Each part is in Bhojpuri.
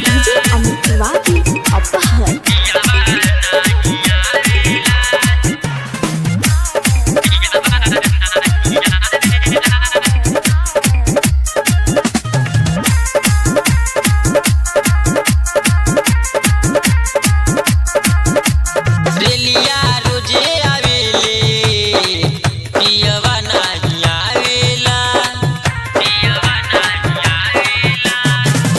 डीजे अमित तिवारी अपहर रेलिया रोजे आवेले पियवा नाही आवेला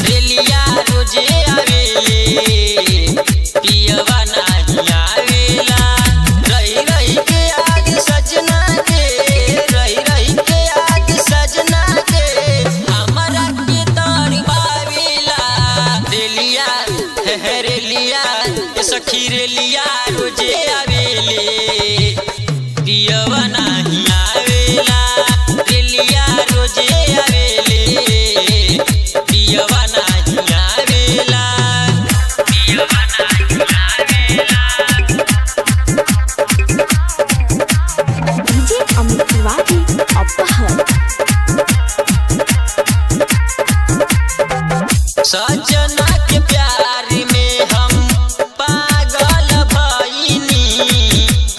रेलिया रोजे आवेले पियवा नाही आवेला रही रही के आग सजना के रही रही के आग सजना के हमरा के तार पावेला रेलिया रेलिया सखी रेलिया रोजे आवेले पियवा नाही आवेला रेलिया रोजे आवेले पियवा नाही आवेला पियवा नाही आवेला डीजे अमित तिवारी अपहर सजना के प्यार में हम पागल भइनी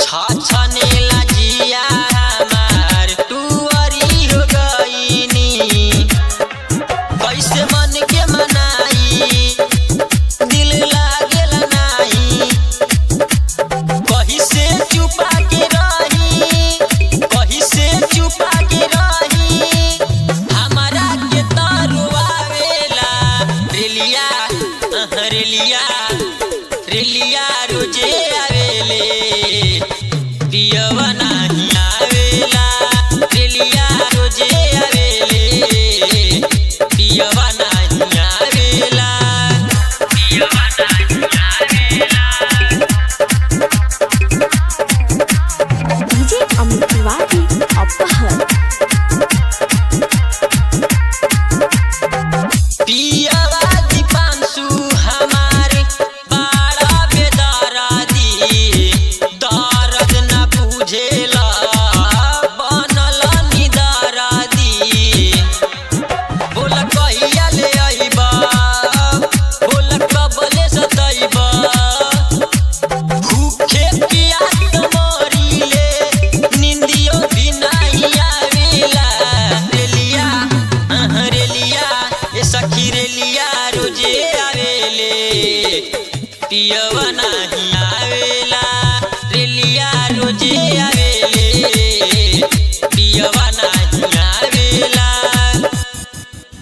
छछनेला जिया हमार टुअरी हो गइनी कैसे मन के मनाई दिल लागेला नाही कहीं से चुपा के रही कहीं से चुपा के रही हमारा के तारुआवेला रेलिया रेलिया रेलिया रोजे आवेले पियवा नाही आवेला रेलिया रोजे आवेले पियवा नाही आवेला पियवा नाही आवेला डीजे अमित तिवारी अपहर